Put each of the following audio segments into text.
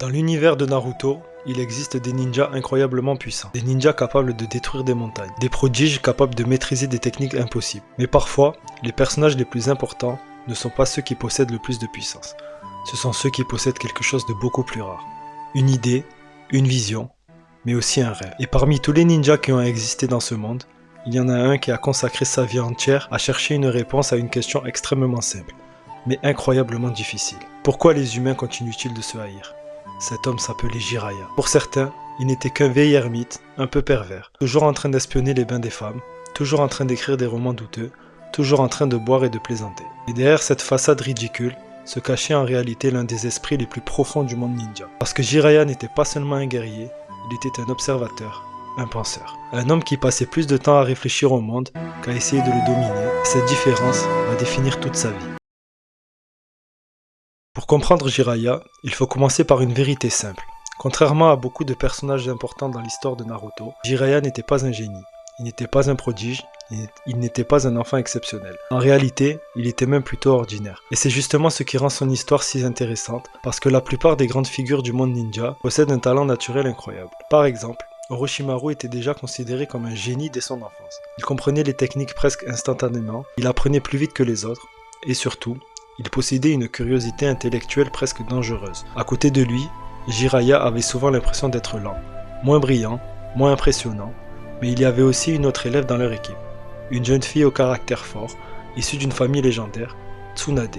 Dans l'univers de Naruto, il existe des ninjas incroyablement puissants, des ninjas capables de détruire des montagnes, des prodiges capables de maîtriser des techniques impossibles. Mais parfois, les personnages les plus importants ne sont pas ceux qui possèdent le plus de puissance. Ce sont ceux qui possèdent quelque chose de beaucoup plus rare. Une idée, une vision, mais aussi un rêve. Et parmi tous les ninjas qui ont existé dans ce monde, il y en a un qui a consacré sa vie entière à chercher une réponse à une question extrêmement simple, mais incroyablement difficile. Pourquoi les humains continuent-ils de se haïr ? Cet homme s'appelait Jiraiya. Pour certains, il n'était qu'un vieil ermite, un peu pervers, toujours en train d'espionner les bains des femmes, toujours en train d'écrire des romans douteux, toujours en train de boire et de plaisanter. Et derrière cette façade ridicule, se cachait en réalité l'un des esprits les plus profonds du monde ninja. Parce que Jiraiya n'était pas seulement un guerrier, il était un observateur, un penseur. Un homme qui passait plus de temps à réfléchir au monde qu'à essayer de le dominer. Cette différence va définir toute sa vie. Pour comprendre Jiraiya, il faut commencer par une vérité simple. Contrairement à beaucoup de personnages importants dans l'histoire de Naruto, Jiraiya n'était pas un génie, il n'était pas un prodige, il n'était pas un enfant exceptionnel. En réalité, il était même plutôt ordinaire. Et c'est justement ce qui rend son histoire si intéressante, parce que la plupart des grandes figures du monde ninja possèdent un talent naturel incroyable. Par exemple, Orochimaru était déjà considéré comme un génie dès son enfance. Il comprenait les techniques presque instantanément, il apprenait plus vite que les autres, et surtout, il possédait une curiosité intellectuelle presque dangereuse. À côté de lui, Jiraiya avait souvent l'impression d'être lent, moins brillant, moins impressionnant, mais il y avait aussi une autre élève dans leur équipe. Une jeune fille au caractère fort, issue d'une famille légendaire, Tsunade,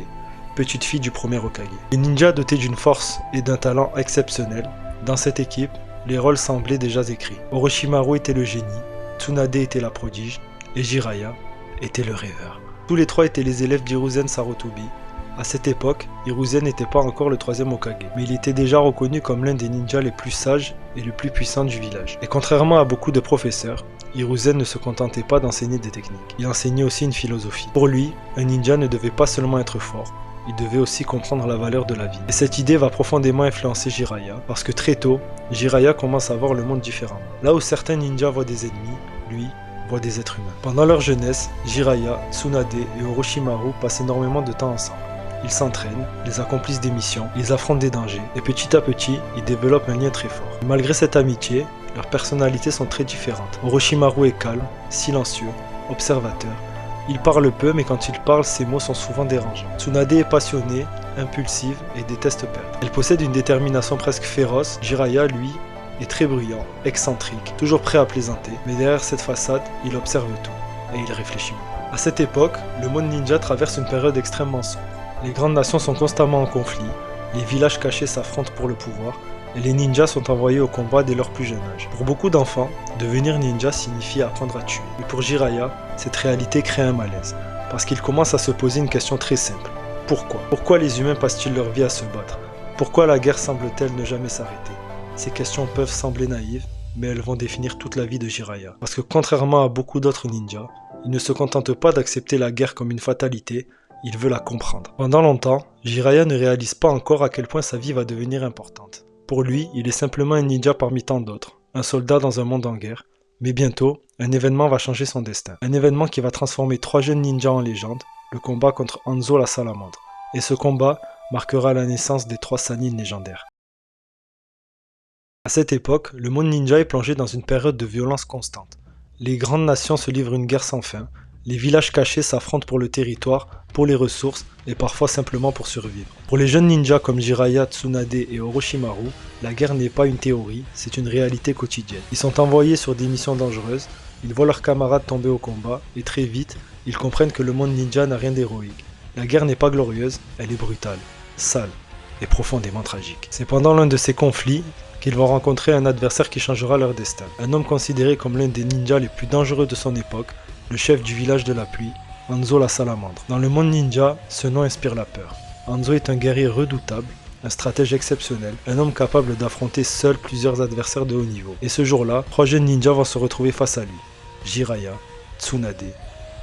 petite fille du premier Hokage. Les ninjas dotés d'une force et d'un talent exceptionnels, dans cette équipe, les rôles semblaient déjà écrits. Orochimaru était le génie, Tsunade était la prodige, et Jiraiya était le rêveur. Tous les trois étaient les élèves d'Hiruzen Sarutobi. À cette époque, Hiruzen n'était pas encore le troisième Hokage, mais il était déjà reconnu comme l'un des ninjas les plus sages et les plus puissants du village. Et contrairement à beaucoup de professeurs, Hiruzen ne se contentait pas d'enseigner des techniques, il enseignait aussi une philosophie. Pour lui, un ninja ne devait pas seulement être fort, il devait aussi comprendre la valeur de la vie. Et cette idée va profondément influencer Jiraiya, parce que très tôt, Jiraiya commence à voir le monde différemment. Là où certains ninjas voient des ennemis, lui voit des êtres humains. Pendant leur jeunesse, Jiraiya, Tsunade et Orochimaru passent énormément de temps ensemble. Ils s'entraînent, ils accomplissent des missions, ils affrontent des dangers, et petit à petit, ils développent un lien très fort. Et malgré cette amitié, leurs personnalités sont très différentes. Orochimaru est calme, silencieux, observateur. Il parle peu, mais quand il parle, ses mots sont souvent dérangeants. Tsunade est passionnée, impulsive et déteste perdre. Elle possède une détermination presque féroce. Jiraiya, lui, est très bruyant, excentrique, toujours prêt à plaisanter, mais derrière cette façade, il observe tout, et il réfléchit beaucoup. À cette époque, le monde ninja traverse une période extrêmement sombre. Les grandes nations sont constamment en conflit, les villages cachés s'affrontent pour le pouvoir, et les ninjas sont envoyés au combat dès leur plus jeune âge. Pour beaucoup d'enfants, devenir ninja signifie apprendre à tuer. Et pour Jiraiya, cette réalité crée un malaise, parce qu'il commence à se poser une question très simple. Pourquoi ? Pourquoi les humains passent-ils leur vie à se battre ? Pourquoi la guerre semble-t-elle ne jamais s'arrêter ? Ces questions peuvent sembler naïves, mais elles vont définir toute la vie de Jiraiya. Parce que contrairement à beaucoup d'autres ninjas, il ne se contente pas d'accepter la guerre comme une fatalité, il veut la comprendre. Pendant longtemps, Jiraiya ne réalise pas encore à quel point sa vie va devenir importante. Pour lui, il est simplement un ninja parmi tant d'autres, un soldat dans un monde en guerre, mais bientôt, un événement va changer son destin. Un événement qui va transformer 3 jeunes ninjas en légende, le combat contre Hanzo la Salamandre. Et ce combat marquera la naissance des 3 Sannin légendaires. À cette époque, le monde ninja est plongé dans une période de violence constante. Les grandes nations se livrent une guerre sans fin, les villages cachés s'affrontent pour le territoire, pour les ressources et parfois simplement pour survivre. Pour les jeunes ninjas comme Jiraiya, Tsunade et Orochimaru, la guerre n'est pas une théorie, c'est une réalité quotidienne. Ils sont envoyés sur des missions dangereuses, ils voient leurs camarades tomber au combat et très vite, ils comprennent que le monde ninja n'a rien d'héroïque. La guerre n'est pas glorieuse, elle est brutale, sale et profondément tragique. C'est pendant l'un de ces conflits qu'ils vont rencontrer un adversaire qui changera leur destin. Un homme considéré comme l'un des ninjas les plus dangereux de son époque, le chef du village de la pluie, Hanzo la Salamandre. Dans le monde ninja, ce nom inspire la peur. Hanzo est un guerrier redoutable, un stratège exceptionnel, un homme capable d'affronter seul plusieurs adversaires de haut niveau. Et ce jour-là, 3 jeunes ninjas vont se retrouver face à lui. Jiraiya, Tsunade,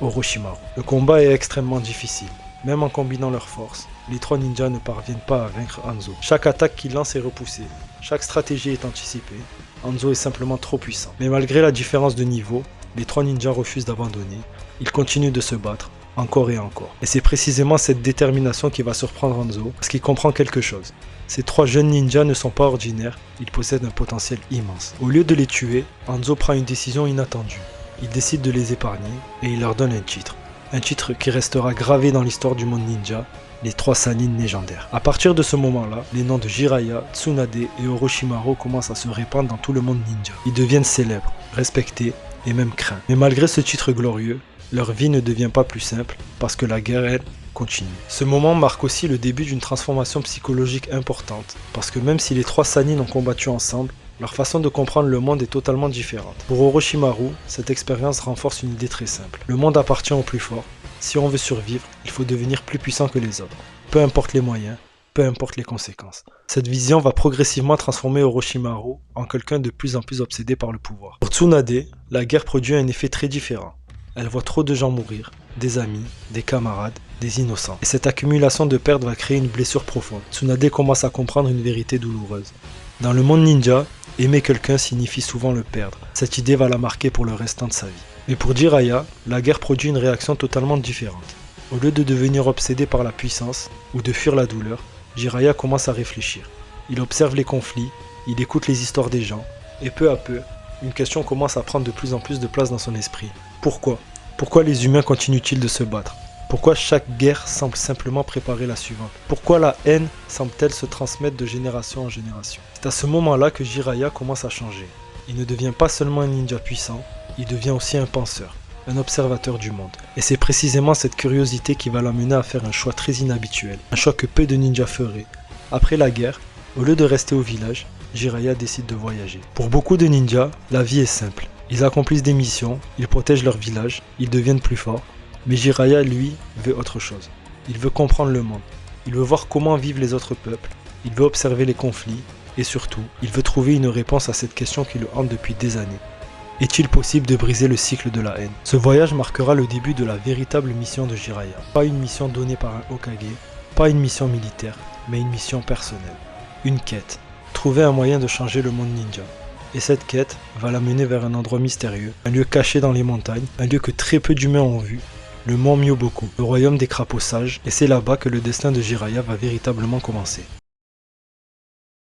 Orochimaru. Le combat est extrêmement difficile. Même en combinant leurs forces, les 3 ninjas ne parviennent pas à vaincre Hanzo. Chaque attaque qu'il lance est repoussée, chaque stratégie est anticipée. Hanzo est simplement trop puissant. Mais malgré la différence de niveau, les 3 ninjas refusent d'abandonner, ils continuent de se battre, encore et encore. Et c'est précisément cette détermination qui va surprendre Hanzo, parce qu'il comprend quelque chose. Ces 3 jeunes ninjas ne sont pas ordinaires, ils possèdent un potentiel immense. Au lieu de les tuer, Hanzo prend une décision inattendue. Il décide de les épargner et il leur donne un titre. Un titre qui restera gravé dans l'histoire du monde ninja, les 3 Sannin légendaires. À partir de ce moment-là, les noms de Jiraiya, Tsunade et Orochimaru commencent à se répandre dans tout le monde ninja. Ils deviennent célèbres, respectés et même craints. Mais malgré ce titre glorieux, leur vie ne devient pas plus simple parce que la guerre, elle, continue. Ce moment marque aussi le début d'une transformation psychologique importante parce que même si les 3 Sannin ont combattu ensemble, leur façon de comprendre le monde est totalement différente. Pour Orochimaru, cette expérience renforce une idée très simple. Le monde appartient au plus fort. Si on veut survivre, il faut devenir plus puissant que les autres. Peu importe les moyens, peu importe les conséquences. Cette vision va progressivement transformer Orochimaru en quelqu'un de plus en plus obsédé par le pouvoir. Pour Tsunade, la guerre produit un effet très différent. Elle voit trop de gens mourir, des amis, des camarades, des innocents. Et cette accumulation de pertes va créer une blessure profonde. Tsunade commence à comprendre une vérité douloureuse. Dans le monde ninja, aimer quelqu'un signifie souvent le perdre. Cette idée va la marquer pour le restant de sa vie. Mais pour Jiraiya, la guerre produit une réaction totalement différente. Au lieu de devenir obsédé par la puissance ou de fuir la douleur, Jiraiya commence à réfléchir. Il observe les conflits, il écoute les histoires des gens, et peu à peu, une question commence à prendre de plus en plus de place dans son esprit. Pourquoi ? Pourquoi les humains continuent-ils de se battre ? Pourquoi chaque guerre semble simplement préparer la suivante? Pourquoi la haine semble-t-elle se transmettre de génération en génération? C'est à ce moment-là que Jiraiya commence à changer. Il ne devient pas seulement un ninja puissant, il devient aussi un penseur, un observateur du monde. Et c'est précisément cette curiosité qui va l'amener à faire un choix très inhabituel, un choix que peu de ninjas feraient. Après la guerre, au lieu de rester au village, Jiraiya décide de voyager. Pour beaucoup de ninjas, la vie est simple. Ils accomplissent des missions, ils protègent leur village, ils deviennent plus forts. Mais Jiraiya, lui, veut autre chose. Il veut comprendre le monde. Il veut voir comment vivent les autres peuples. Il veut observer les conflits. Et surtout, il veut trouver une réponse à cette question qui le hante depuis des années. Est-il possible de briser le cycle de la haine? Ce voyage marquera le début de la véritable mission de Jiraiya. Pas une mission donnée par un Hokage, pas une mission militaire, mais une mission personnelle. Une quête. Trouver un moyen de changer le monde ninja. Et cette quête va l'amener vers un endroit mystérieux, un lieu caché dans les montagnes, un lieu que très peu d'humains ont vu, le mont Myoboku, le royaume des crapauds sages, et c'est là-bas que le destin de Jiraiya va véritablement commencer.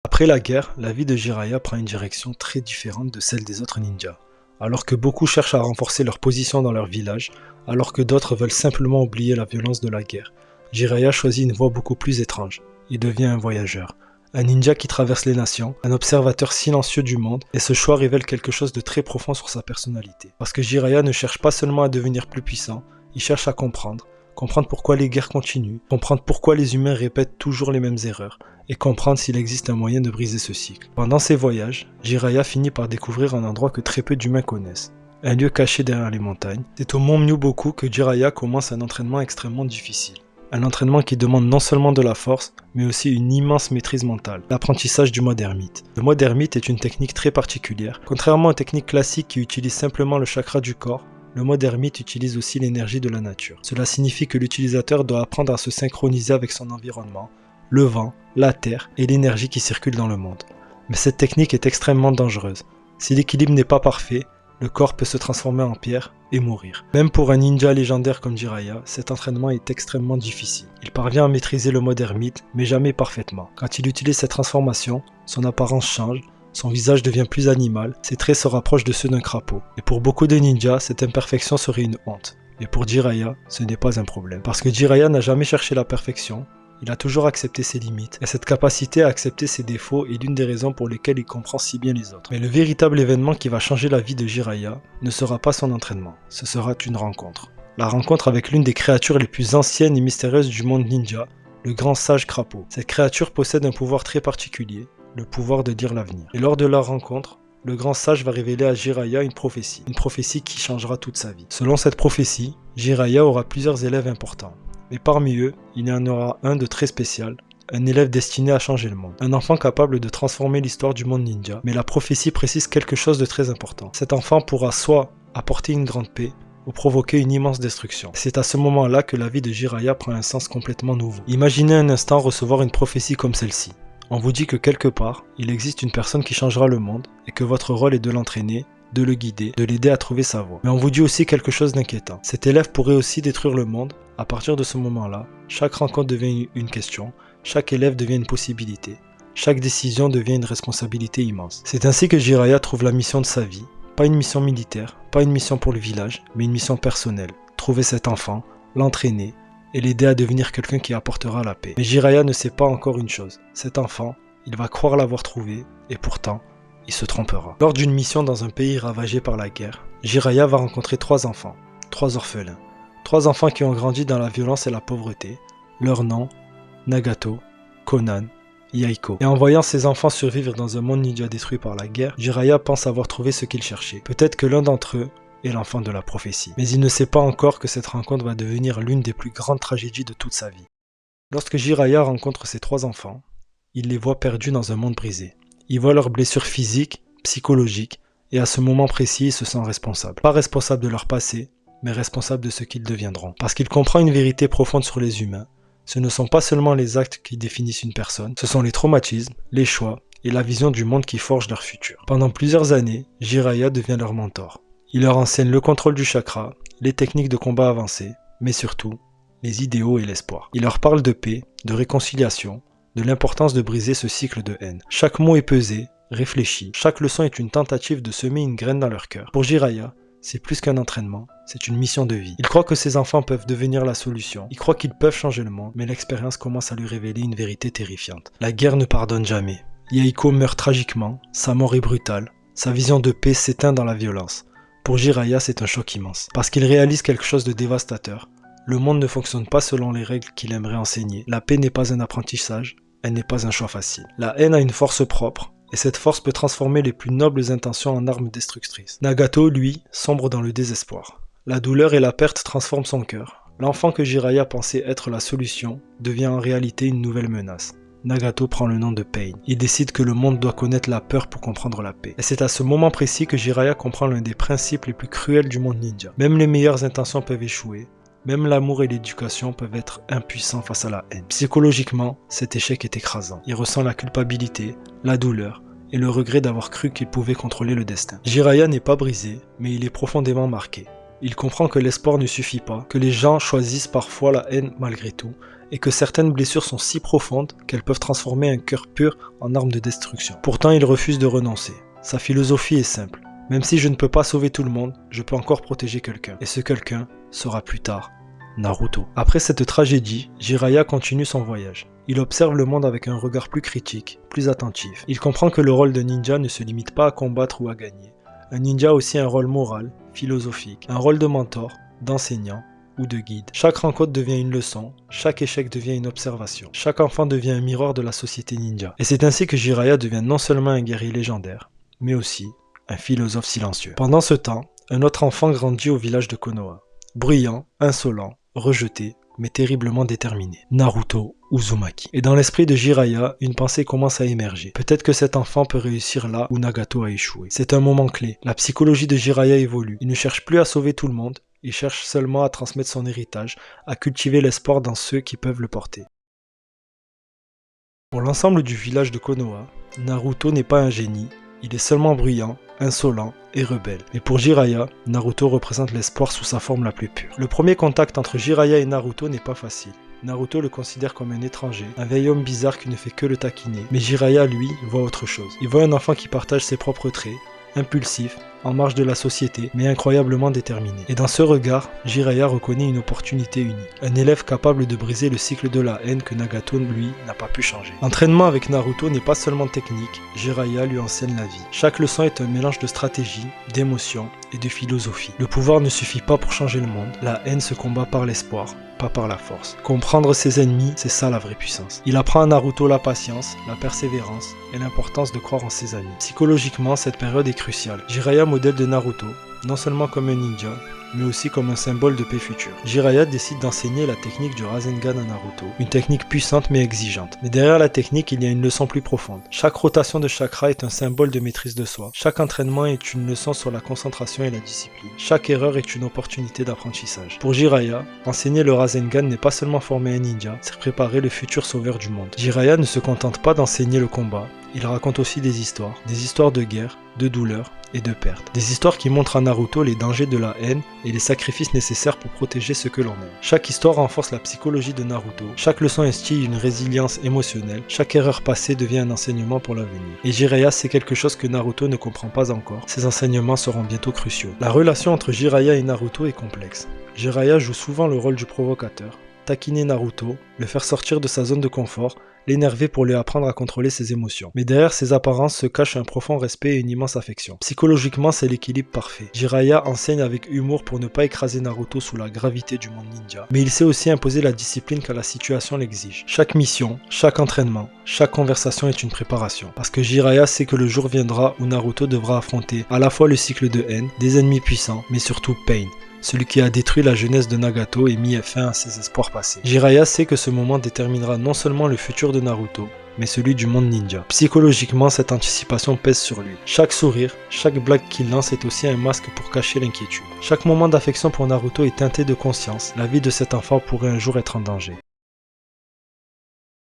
Après la guerre, la vie de Jiraiya prend une direction très différente de celle des autres ninjas. Alors que beaucoup cherchent à renforcer leur position dans leur village, alors que d'autres veulent simplement oublier la violence de la guerre, Jiraiya choisit une voie beaucoup plus étrange. Il devient un voyageur. Un ninja qui traverse les nations, un observateur silencieux du monde, et ce choix révèle quelque chose de très profond sur sa personnalité. Parce que Jiraiya ne cherche pas seulement à devenir plus puissant, il cherche à comprendre pourquoi les guerres continuent, comprendre pourquoi les humains répètent toujours les mêmes erreurs, et comprendre s'il existe un moyen de briser ce cycle. Pendant ses voyages, Jiraiya finit par découvrir un endroit que très peu d'humains connaissent. Un lieu caché derrière les montagnes. C'est au mont Myoboku que Jiraiya commence un entraînement extrêmement difficile. Un entraînement qui demande non seulement de la force, mais aussi une immense maîtrise mentale, l'apprentissage du mode ermite. Le mode ermite est une technique très particulière. Contrairement aux techniques classiques qui utilisent simplement le chakra du corps, le mode ermite utilise aussi l'énergie de la nature. Cela signifie que l'utilisateur doit apprendre à se synchroniser avec son environnement, le vent, la terre et l'énergie qui circule dans le monde. Mais cette technique est extrêmement dangereuse. Si l'équilibre n'est pas parfait, le corps peut se transformer en pierre et mourir. Même pour un ninja légendaire comme Jiraiya, cet entraînement est extrêmement difficile. Il parvient à maîtriser le mode ermite, mais jamais parfaitement. Quand il utilise cette transformation, son apparence change, son visage devient plus animal, ses traits se rapprochent de ceux d'un crapaud. Et pour beaucoup de ninjas, cette imperfection serait une honte. Mais pour Jiraiya, ce n'est pas un problème. Parce que Jiraiya n'a jamais cherché la perfection, il a toujours accepté ses limites, et cette capacité à accepter ses défauts est l'une des raisons pour lesquelles il comprend si bien les autres. Mais le véritable événement qui va changer la vie de Jiraiya ne sera pas son entraînement, ce sera une rencontre. La rencontre avec l'une des créatures les plus anciennes et mystérieuses du monde ninja, le grand sage crapaud. Cette créature possède un pouvoir très particulier, le pouvoir de dire l'avenir. Et lors de leur rencontre, le grand sage va révéler à Jiraiya une prophétie qui changera toute sa vie. Selon cette prophétie, Jiraiya aura plusieurs élèves importants. Mais parmi eux, il y en aura un de très spécial, un élève destiné à changer le monde. Un enfant capable de transformer l'histoire du monde ninja, mais la prophétie précise quelque chose de très important. Cet enfant pourra soit apporter une grande paix, ou provoquer une immense destruction. C'est à ce moment-là que la vie de Jiraiya prend un sens complètement nouveau. Imaginez un instant recevoir une prophétie comme celle-ci. On vous dit que quelque part, il existe une personne qui changera le monde, et que votre rôle est de l'entraîner, de le guider, de l'aider à trouver sa voie. Mais on vous dit aussi quelque chose d'inquiétant. Cet élève pourrait aussi détruire le monde, À partir de ce moment-là, chaque rencontre devient une question, chaque élève devient une possibilité, chaque décision devient une responsabilité immense. C'est ainsi que Jiraiya trouve la mission de sa vie, pas une mission militaire, pas une mission pour le village, mais une mission personnelle, trouver cet enfant, l'entraîner et l'aider à devenir quelqu'un qui apportera la paix. Mais Jiraiya ne sait pas encore une chose, cet enfant, il va croire l'avoir trouvé et pourtant, il se trompera. Lors d'une mission dans un pays ravagé par la guerre, Jiraiya va rencontrer 3 enfants, 3 orphelins. 3 enfants qui ont grandi dans la violence et la pauvreté. Leurs noms, Nagato, Conan, Yaiko. Et en voyant ces enfants survivre dans un monde ninja détruit par la guerre, Jiraiya pense avoir trouvé ce qu'il cherchait. Peut-être que l'un d'entre eux est l'enfant de la prophétie. Mais il ne sait pas encore que cette rencontre va devenir l'une des plus grandes tragédies de toute sa vie. Lorsque Jiraiya rencontre ces 3 enfants, il les voit perdus dans un monde brisé. Il voit leurs blessures physiques, psychologiques, et à ce moment précis, il se sent responsable. Pas responsable de leur passé, mais responsable de ce qu'ils deviendront. Parce qu'il comprend une vérité profonde sur les humains. Ce ne sont pas seulement les actes qui définissent une personne, ce sont les traumatismes, les choix et la vision du monde qui forgent leur futur. Pendant plusieurs années, Jiraiya devient leur mentor. Il leur enseigne le contrôle du chakra, les techniques de combat avancées, mais surtout, les idéaux et l'espoir. Il leur parle de paix, de réconciliation, de l'importance de briser ce cycle de haine. Chaque mot est pesé, réfléchi, chaque leçon est une tentative de semer une graine dans leur cœur. Pour Jiraiya, c'est plus qu'un entraînement, c'est une mission de vie. Il croit que ses enfants peuvent devenir la solution, il croit qu'ils peuvent changer le monde, mais l'expérience commence à lui révéler une vérité terrifiante. La guerre ne pardonne jamais. Yaiko meurt tragiquement, sa mort est brutale, sa vision de paix s'éteint dans la violence. Pour Jiraiya, c'est un choc immense, parce qu'il réalise quelque chose de dévastateur. Le monde ne fonctionne pas selon les règles qu'il aimerait enseigner. La paix n'est pas un apprentissage, elle n'est pas un choix facile. La haine a une force propre, et cette force peut transformer les plus nobles intentions en armes destructrices. Nagato, lui, sombre dans le désespoir. La douleur et la perte transforment son cœur. L'enfant que Jiraiya pensait être la solution devient en réalité une nouvelle menace. Nagato prend le nom de Pain. Il décide que le monde doit connaître la peur pour comprendre la paix. Et c'est à ce moment précis que Jiraiya comprend l'un des principes les plus cruels du monde ninja. Même les meilleures intentions peuvent échouer. Même l'amour et l'éducation peuvent être impuissants face à la haine. Psychologiquement, cet échec est écrasant. Il ressent la culpabilité, la douleur et le regret d'avoir cru qu'il pouvait contrôler le destin. Jiraiya n'est pas brisé, mais il est profondément marqué. Il comprend que l'espoir ne suffit pas, que les gens choisissent parfois la haine malgré tout, et que certaines blessures sont si profondes qu'elles peuvent transformer un cœur pur en arme de destruction. Pourtant, il refuse de renoncer. Sa philosophie est simple. Même si je ne peux pas sauver tout le monde, je peux encore protéger quelqu'un. Et ce quelqu'un sera plus tard Naruto. Après cette tragédie, Jiraiya continue son voyage. Il observe le monde avec un regard plus critique, plus attentif. Il comprend que le rôle d'un ninja ne se limite pas à combattre ou à gagner. Un ninja a aussi un rôle moral, philosophique, un rôle de mentor, d'enseignant ou de guide. Chaque rencontre devient une leçon, chaque échec devient une observation. Chaque enfant devient un miroir de la société ninja. Et c'est ainsi que Jiraiya devient non seulement un guerrier légendaire, mais aussi un philosophe silencieux. Pendant ce temps, un autre enfant grandit au village de Konoha. Bruyant, insolent, rejeté, mais terriblement déterminé. Naruto Uzumaki. Et dans l'esprit de Jiraiya, une pensée commence à émerger. Peut-être que cet enfant peut réussir là où Nagato a échoué. C'est un moment clé. La psychologie de Jiraiya évolue. Il ne cherche plus à sauver tout le monde, il cherche seulement à transmettre son héritage, à cultiver l'espoir dans ceux qui peuvent le porter. Pour l'ensemble du village de Konoha, Naruto n'est pas un génie, il est seulement bruyant, insolent et rebelle. Mais pour Jiraiya, Naruto représente l'espoir sous sa forme la plus pure. Le premier contact entre Jiraiya et Naruto n'est pas facile. Naruto le considère comme un étranger, un vieil homme bizarre qui ne fait que le taquiner. Mais Jiraiya, lui, voit autre chose. Il voit un enfant qui partage ses propres traits, impulsif, en marge de la société, mais incroyablement déterminé. Et dans ce regard, Jiraiya reconnaît une opportunité unique. Un élève capable de briser le cycle de la haine que Nagato, lui, n'a pas pu changer. L'entraînement avec Naruto n'est pas seulement technique, Jiraiya lui enseigne la vie. Chaque leçon est un mélange de stratégie, d'émotion et de philosophie. Le pouvoir ne suffit pas pour changer le monde, la haine se combat par l'espoir, pas par la force. Comprendre ses ennemis, c'est ça la vraie puissance. Il apprend à Naruto la patience, la persévérance et l'importance de croire en ses amis. Psychologiquement, cette période est cruciale. Jiraiya modèle de Naruto, non seulement comme un ninja, mais aussi comme un symbole de paix future. Jiraiya décide d'enseigner la technique du Rasengan à Naruto, une technique puissante mais exigeante. Mais derrière la technique, il y a une leçon plus profonde. Chaque rotation de chakra est un symbole de maîtrise de soi. Chaque entraînement est une leçon sur la concentration et la discipline. Chaque erreur est une opportunité d'apprentissage. Pour Jiraiya, enseigner le Rasengan n'est pas seulement former un ninja, c'est préparer le futur sauveur du monde. Jiraiya ne se contente pas d'enseigner le combat, il raconte aussi des histoires de guerre, de douleur et de perte. Des histoires qui montrent à Naruto les dangers de la haine et les sacrifices nécessaires pour protéger ce que l'on aime. Chaque histoire renforce la psychologie de Naruto, chaque leçon instille une résilience émotionnelle, chaque erreur passée devient un enseignement pour l'avenir. Et Jiraiya sait quelque chose que Naruto ne comprend pas encore, ces enseignements seront bientôt cruciaux. La relation entre Jiraiya et Naruto est complexe. Jiraiya joue souvent le rôle du provocateur, taquiner Naruto, le faire sortir de sa zone de confort, l'énerver pour lui apprendre à contrôler ses émotions. Mais derrière ces apparences se cache un profond respect et une immense affection. Psychologiquement, c'est l'équilibre parfait. Jiraiya enseigne avec humour pour ne pas écraser Naruto sous la gravité du monde ninja, mais il sait aussi imposer la discipline quand la situation l'exige. Chaque mission, chaque entraînement, chaque conversation est une préparation, parce que Jiraiya sait que le jour viendra où Naruto devra affronter à la fois le cycle de haine, des ennemis puissants, mais surtout Pain, celui qui a détruit la jeunesse de Nagato et mis fin à ses espoirs passés. Jiraiya sait que ce moment déterminera non seulement le futur de Naruto, mais celui du monde ninja. Psychologiquement, cette anticipation pèse sur lui. Chaque sourire, chaque blague qu'il lance est aussi un masque pour cacher l'inquiétude. Chaque moment d'affection pour Naruto est teinté de conscience, la vie de cet enfant pourrait un jour être en danger.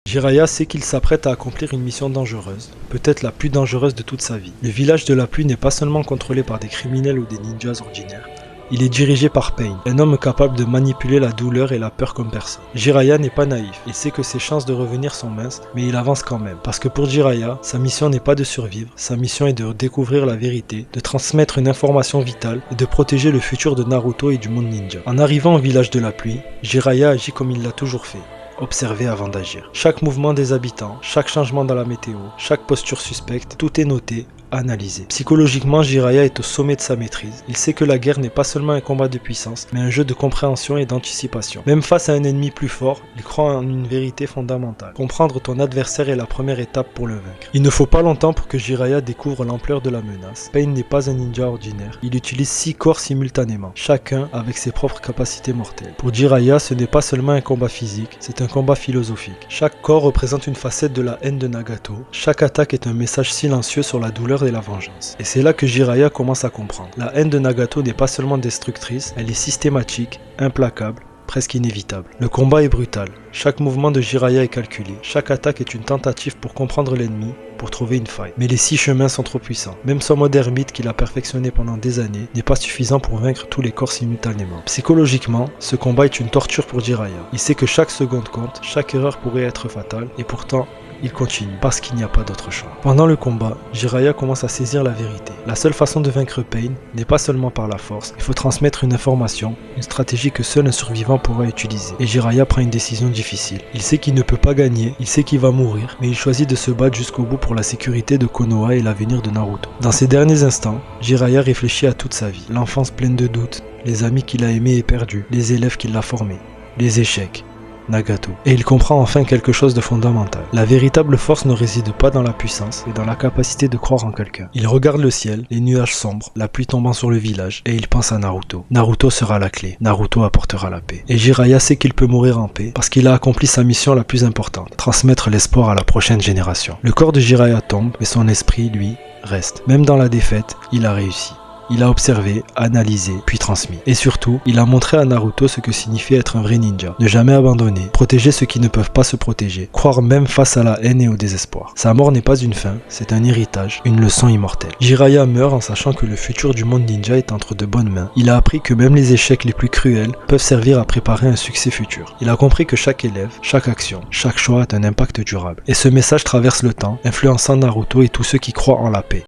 Jiraiya sait qu'il s'apprête à accomplir une mission dangereuse, peut-être la plus dangereuse de toute sa vie. Le village de la pluie n'est pas seulement contrôlé par des criminels ou des ninjas ordinaires, il est dirigé par Pain, un homme capable de manipuler la douleur et la peur comme personne. Jiraiya n'est pas naïf, il sait que ses chances de revenir sont minces, mais il avance quand même. Parce que pour Jiraiya, sa mission n'est pas de survivre, sa mission est de découvrir la vérité, de transmettre une information vitale et de protéger le futur de Naruto et du monde ninja. En arrivant au village de la pluie, Jiraiya agit comme il l'a toujours fait. Observer avant d'agir. Chaque mouvement des habitants, chaque changement dans la météo, chaque posture suspecte, tout est noté, analysé. Psychologiquement, Jiraiya est au sommet de sa maîtrise. Il sait que la guerre n'est pas seulement un combat de puissance, mais un jeu de compréhension et d'anticipation. Même face à un ennemi plus fort, il croit en une vérité fondamentale. Comprendre ton adversaire est la première étape pour le vaincre. Il ne faut pas longtemps pour que Jiraiya découvre l'ampleur de la menace. Pain n'est pas un ninja ordinaire. Il utilise 6 corps simultanément, chacun avec ses propres capacités mortelles. Pour Jiraiya, ce n'est pas seulement un combat physique, c'est un combat philosophique. Chaque corps représente une facette de la haine de Nagato. Chaque attaque est un message silencieux sur la douleur et la vengeance. Et c'est là que Jiraiya commence à comprendre. La haine de Nagato n'est pas seulement destructrice, elle est systématique, implacable, presque inévitable. Le combat est brutal. Chaque mouvement de Jiraiya est calculé. Chaque attaque est une tentative pour comprendre l'ennemi, pour trouver une faille. Mais les 6 chemins sont trop puissants. Même son mode ermite qu'il a perfectionné pendant des années n'est pas suffisant pour vaincre tous les corps simultanément. Psychologiquement, ce combat est une torture pour Jiraiya. Il sait que chaque seconde compte, chaque erreur pourrait être fatale, et pourtant, il continue, parce qu'il n'y a pas d'autre choix. Pendant le combat, Jiraiya commence à saisir la vérité. La seule façon de vaincre Pain n'est pas seulement par la force, il faut transmettre une information, une stratégie que seul un survivant pourra utiliser. Et Jiraiya prend une décision difficile. Il sait qu'il ne peut pas gagner, il sait qu'il va mourir, mais il choisit de se battre jusqu'au bout pour la sécurité de Konoha et l'avenir de Naruto. Dans ces derniers instants, Jiraiya réfléchit à toute sa vie. L'enfance pleine de doutes, les amis qu'il a aimés et perdus, les élèves qui l'ont formé, les échecs, Nagato. Et il comprend enfin quelque chose de fondamental. La véritable force ne réside pas dans la puissance, mais dans la capacité de croire en quelqu'un. Il regarde le ciel, les nuages sombres, la pluie tombant sur le village, et il pense à Naruto. Naruto sera la clé. Naruto apportera la paix. Et Jiraiya sait qu'il peut mourir en paix, parce qu'il a accompli sa mission la plus importante, transmettre l'espoir à la prochaine génération. Le corps de Jiraiya tombe, mais son esprit, lui, reste. Même dans la défaite, il a réussi. Il a observé, analysé, puis transmis. Et surtout, il a montré à Naruto ce que signifie être un vrai ninja. Ne jamais abandonner, protéger ceux qui ne peuvent pas se protéger, croire même face à la haine et au désespoir. Sa mort n'est pas une fin, c'est un héritage, une leçon immortelle. Jiraiya meurt en sachant que le futur du monde ninja est entre de bonnes mains. Il a appris que même les échecs les plus cruels peuvent servir à préparer un succès futur. Il a compris que chaque élève, chaque action, chaque choix a un impact durable. Et ce message traverse le temps, influençant Naruto et tous ceux qui croient en la paix.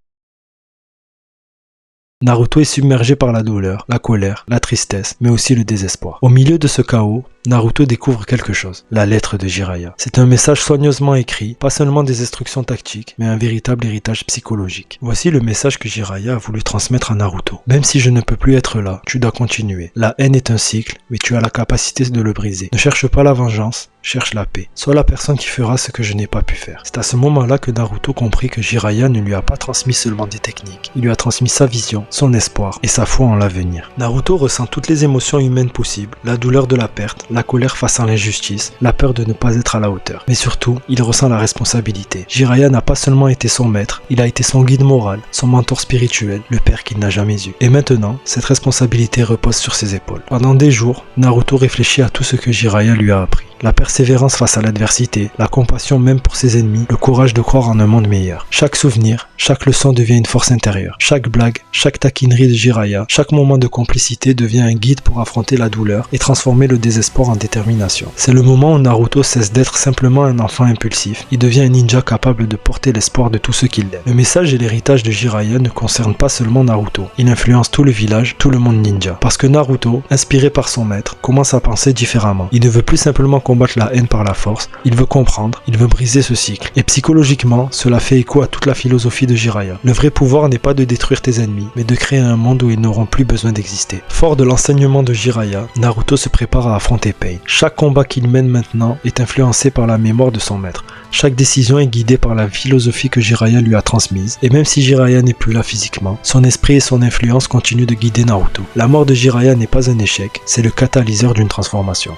Naruto est submergé par la douleur, la colère, la tristesse, mais aussi le désespoir. Au milieu de ce chaos, Naruto découvre quelque chose, la lettre de Jiraiya. C'est un message soigneusement écrit, pas seulement des instructions tactiques, mais un véritable héritage psychologique. Voici le message que Jiraiya a voulu transmettre à Naruto. Même si je ne peux plus être là, tu dois continuer. La haine est un cycle, mais tu as la capacité de le briser. Ne cherche pas la vengeance, cherche la paix. Sois la personne qui fera ce que je n'ai pas pu faire. C'est à ce moment-là que Naruto comprit que Jiraiya ne lui a pas transmis seulement des techniques. Il lui a transmis sa vision, son espoir et sa foi en l'avenir. Naruto ressent toutes les émotions humaines possibles, la douleur de la perte, la colère face à l'injustice, la peur de ne pas être à la hauteur. Mais surtout, il ressent la responsabilité. Jiraiya n'a pas seulement été son maître, il a été son guide moral, son mentor spirituel, le père qu'il n'a jamais eu. Et maintenant, cette responsabilité repose sur ses épaules. Pendant des jours, Naruto réfléchit à tout ce que Jiraiya lui a appris. la persévérance face à l'adversité, la compassion même pour ses ennemis, le courage de croire en un monde meilleur. Chaque souvenir, chaque leçon devient une force intérieure. Chaque blague, chaque taquinerie de Jiraiya, chaque moment de complicité devient un guide pour affronter la douleur et transformer le désespoir en détermination. C'est le moment où Naruto cesse d'être simplement un enfant impulsif. Il devient un ninja capable de porter l'espoir de tous ceux qui l'aiment. Le message et l'héritage de Jiraiya ne concernent pas seulement Naruto. Il influence tout le village, tout le monde ninja. Parce que Naruto, inspiré par son maître, commence à penser différemment. Il ne veut plus simplement combattre la haine par la force, il veut comprendre, il veut briser ce cycle. Et psychologiquement, cela fait écho à toute la philosophie de Jiraiya. Le vrai pouvoir n'est pas de détruire tes ennemis, mais de créer un monde où ils n'auront plus besoin d'exister. Fort de l'enseignement de Jiraiya, Naruto se prépare à affronter Pain. Chaque combat qu'il mène maintenant est influencé par la mémoire de son maître. Chaque décision est guidée par la philosophie que Jiraiya lui a transmise, et même si Jiraiya n'est plus là physiquement, son esprit et son influence continuent de guider Naruto. La mort de Jiraiya n'est pas un échec, c'est le catalyseur d'une transformation.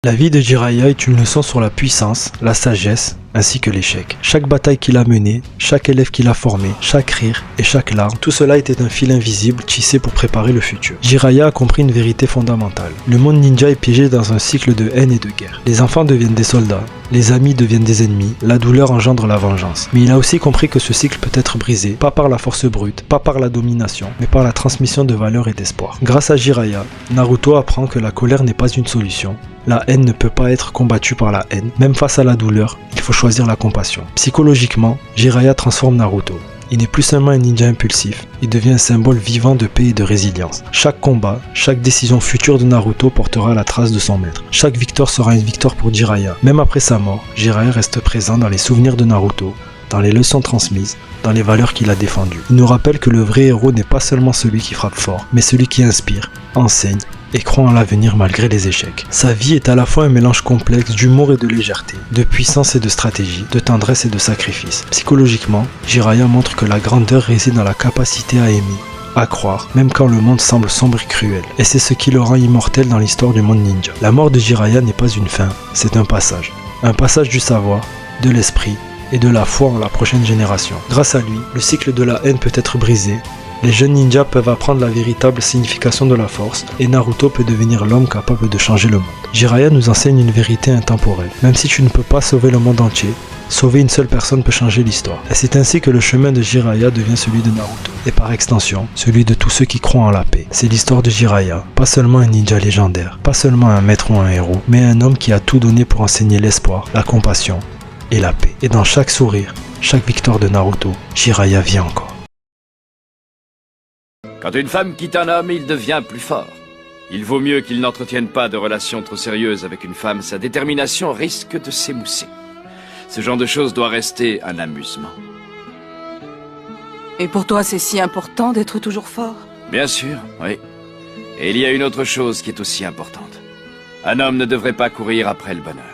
La vie de Jiraiya est une leçon sur la puissance, la sagesse, ainsi que l'échec. Chaque bataille qu'il a menée, chaque élève qu'il a formé, chaque rire et chaque larme, tout cela était un fil invisible tissé pour préparer le futur. Jiraiya a compris une vérité fondamentale. Le monde ninja est piégé dans un cycle de haine et de guerre. Les enfants deviennent des soldats, les amis deviennent des ennemis, la douleur engendre la vengeance. Mais il a aussi compris que ce cycle peut être brisé, pas par la force brute, pas par la domination, mais par la transmission de valeurs et d'espoir. Grâce à Jiraiya, Naruto apprend que la colère n'est pas une solution. La haine ne peut pas être combattue par la haine. Même face à la douleur, il faut choisir la compassion. Psychologiquement, Jiraiya transforme Naruto. Il n'est plus seulement un ninja impulsif, il devient un symbole vivant de paix et de résilience. Chaque combat, chaque décision future de Naruto portera la trace de son maître. Chaque victoire sera une victoire pour Jiraiya. Même après sa mort, Jiraiya reste présent dans les souvenirs de Naruto, dans les leçons transmises, dans les valeurs qu'il a défendues. Il nous rappelle que le vrai héros n'est pas seulement celui qui frappe fort, mais celui qui inspire, enseigne, et croit en l'avenir malgré les échecs. Sa vie est à la fois un mélange complexe d'humour et de légèreté, de puissance et de stratégie, de tendresse et de sacrifice. Psychologiquement, Jiraiya montre que la grandeur réside dans la capacité à aimer, à croire, même quand le monde semble sombre et cruel. Et c'est ce qui le rend immortel dans l'histoire du monde ninja. La mort de Jiraiya n'est pas une fin, c'est un passage. Un passage du savoir, de l'esprit et de la foi en la prochaine génération. Grâce à lui, le cycle de la haine peut être brisé, les jeunes ninjas peuvent apprendre la véritable signification de la force, et Naruto peut devenir l'homme capable de changer le monde. Jiraiya nous enseigne une vérité intemporelle. Même si tu ne peux pas sauver le monde entier, sauver une seule personne peut changer l'histoire. Et c'est ainsi que le chemin de Jiraiya devient celui de Naruto, et par extension, celui de tous ceux qui croient en la paix. C'est l'histoire de Jiraiya, pas seulement un ninja légendaire, pas seulement un maître ou un héros, mais un homme qui a tout donné pour enseigner l'espoir, la compassion et la paix. Et dans chaque sourire, chaque victoire de Naruto, Jiraiya vient encore. Quand une femme quitte un homme, il devient plus fort. Il vaut mieux qu'il n'entretienne pas de relations trop sérieuses avec une femme, sa détermination risque de s'émousser. Ce genre de choses doit rester un amusement. Et pour toi, c'est si important d'être toujours fort? Bien sûr, oui. Et il y a une autre chose qui est aussi importante. Un homme ne devrait pas courir après le bonheur.